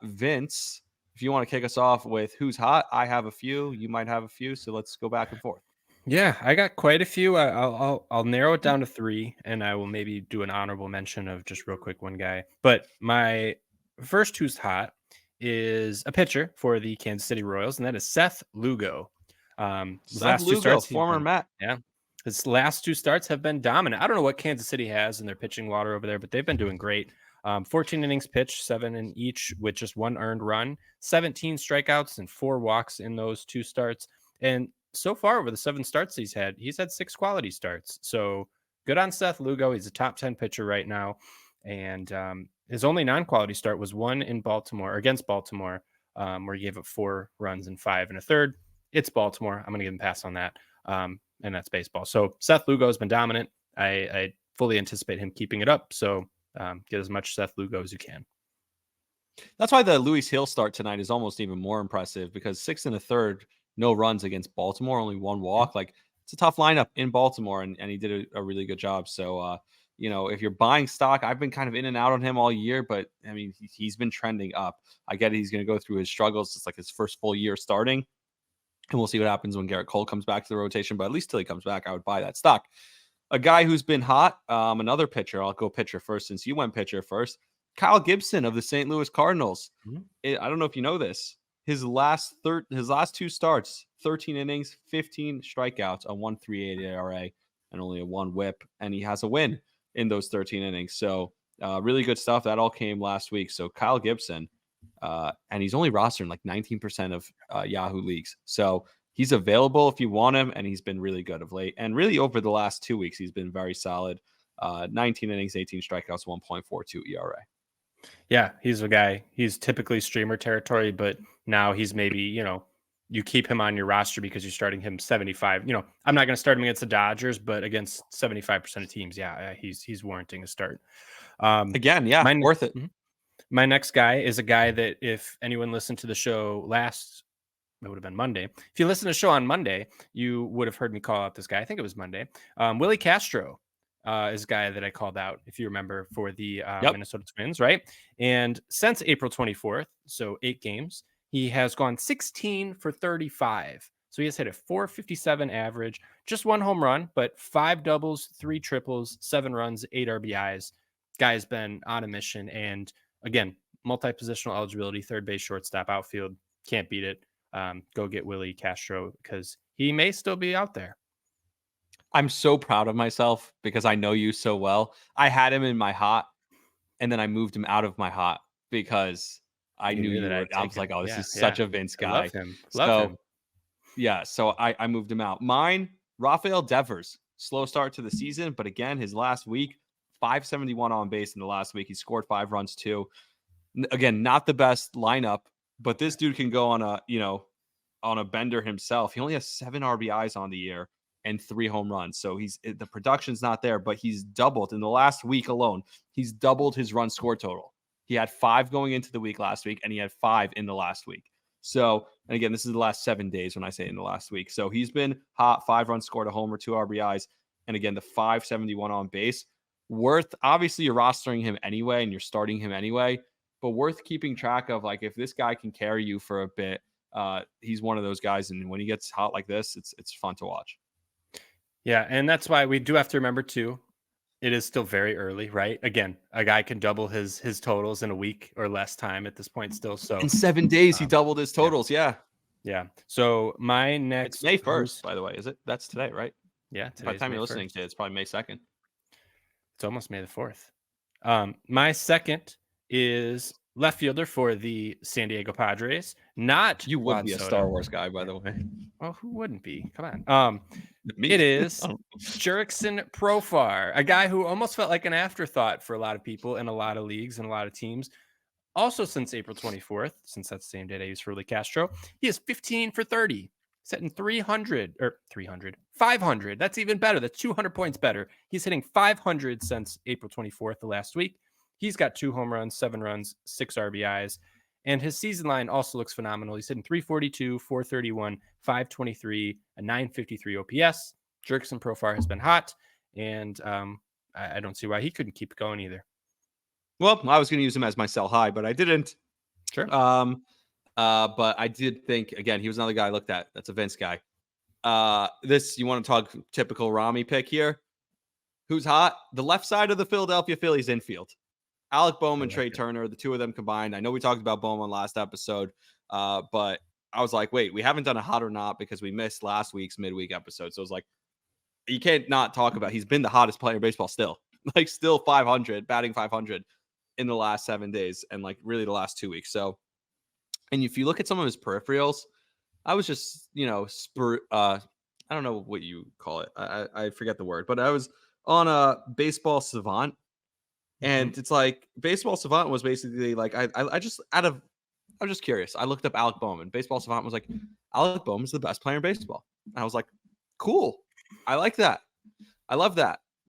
Vince, if you want to kick us off with who's hot, I have a few. You might have a few, so let's go back and forth. Yeah, I got quite a few. I'll narrow it down to three, and I will maybe do an honorable mention of just real quick one guy. But my first who's hot is a pitcher for the Kansas City Royals, and that is Seth Lugo. His Seth last two Lugo, starts, he's former been Met. yeah, his last two starts have been dominant. I don't know what Kansas City has in their pitching water over there, but they've been doing great. 14 innings pitched, 7 in each, with just 1 earned run, 17 strikeouts, and 4 walks in those 2 starts. And so far over the 7 starts he's had 6 quality starts. So good on Seth Lugo. He's a top 10 pitcher right now. And his only non-quality start was one in Baltimore, or against Baltimore, where he gave up 4 runs in 5 1/3. It's Baltimore. I'm going to give him a pass on that. And that's baseball. So Seth Lugo has been dominant. I fully anticipate him keeping it up. So get as much Seth Lugo as you can. That's why the Luis Hill start tonight is almost even more impressive, because 6 1/3, no runs against Baltimore, only 1 walk. Like, it's a tough lineup in Baltimore, and he did a really good job. So, if you're buying stock, I've been kind of in and out on him all year, but I mean, he's been trending up. I get it. He's going to go through his struggles. It's like his first full year starting, and we'll see what happens when Garrett Cole comes back to the rotation. But at least till he comes back, I would buy that stock. A guy who's been hot, another pitcher. I'll go pitcher first since you went pitcher first. Kyle Gibson of the St. Louis Cardinals. I don't know if you know this. His last 2 starts, 13 innings, 15 strikeouts, a 1.38 ERA, and only a 1 WHIP, and he has a win in those 13 innings. So really good stuff. That all came last week. So Kyle Gibson, and he's only rostered in like 19% of Yahoo leagues. So he's available if you want him, and he's been really good of late. And really over the last 2 weeks, he's been very solid. 19 innings, 18 strikeouts, 1.42 ERA. Yeah, he's a guy. He's typically streamer territory, but now he's maybe, you keep him on your roster because you're starting him 75. I'm not going to start him against the Dodgers, but against 75% of teams, yeah, he's warranting a start. Again, yeah, my, worth it. My next guy is a guy that if anyone listened to the show it would have been Monday. If you listen to the show on Monday, you would have heard me call out this guy. I think it was Monday. Willi Castro is a guy that I called out, if you remember, for the Minnesota Twins, right? And since April 24th, so 8 games, he has gone 16 for 35. So he has hit a 457 average, just 1 home run, but 5 doubles, 3 triples, 7 runs, 8 RBIs. Guy's been on a mission. And again, multi-positional eligibility, third base, shortstop, outfield. Can't beat it. Go get Willi Castro because he may still be out there. I'm so proud of myself because I know you so well. I had him in my hot, and then I moved him out of my hot because I knew you were. I was like, oh, this is such a Vince guy. I love him. Love him. Yeah, so I moved him out. Mine, Rafael Devers. Slow start to the season, but again, his last week, 571 on base in the last week. He scored 5 runs too. Again, not the best lineup, but this dude can go on a bender himself. He only has 7 RBIs on the year and 3 home runs. So the production's not there, but he's doubled in the last week alone. He's doubled his run score total. He had 5 going into the week last week, and he had 5 in the last week. So, and again, this is the last 7 days when I say in the last week. So he's been hot, 5 runs scored, a homer, 2 RBIs. And again, the 571 on base. Obviously you're rostering him anyway, and you're starting him anyway, but worth keeping track of. Like, if this guy can carry you for a bit, he's one of those guys. And when he gets hot like this, it's fun to watch. Yeah, and that's why we do have to remember too, it is still very early, right? Again, a guy can double his totals in a week or less time at this point still. So in 7 days, he doubled his totals. Yeah. So my next, it's May 1st, by the way, is it? That's today, right? Yeah. By the time you're listening to it, it's probably May 2nd. It's almost May the 4th. My second is left fielder for the San Diego Padres. Not you would be a Star Wars guy, by the way. Well, who wouldn't be? Come on. It is Jurickson Profar, a guy who almost felt like an afterthought for a lot of people in a lot of leagues and a lot of teams. Also, since April 24th, since that's the same date I used for Willi Castro, he is 15 for 30, setting 500. That's even better. That's 200 points better. He's hitting 500 since April 24th, the last week. He's got 2 home runs, 7 runs, 6 RBIs. And his season line also looks phenomenal. He's hitting 342, 431, 523, a 953 OPS. Jurickson Profar has been hot, and I don't see why he couldn't keep going either. Well, I was going to use him as my sell high, but I didn't. Sure. But I did think, again, he was another guy I looked at. That's a Vince guy. You want to talk typical Rami pick here? Who's hot? The left side of the Philadelphia Phillies infield. Alec Bowman, Trey Turner, the two of them combined. I know we talked about Bowman last episode, but I was like, wait, we haven't done a hot or not because we missed last week's midweek episode. So it was like, you can't not talk about, he's been the hottest player in baseball still. Like still 500, batting 500 in the last 7 days and like really the last 2 weeks. So, and if you look at some of his peripherals, I was just, I don't know what you call it. I forget the word, but I was on a Baseball Savant. And it's like Baseball Savant was basically like, I was just curious. I looked up Alec Bowman. Baseball Savant was like, Alec Bowman's the best player in baseball. And I was like, cool. I like that. I love that.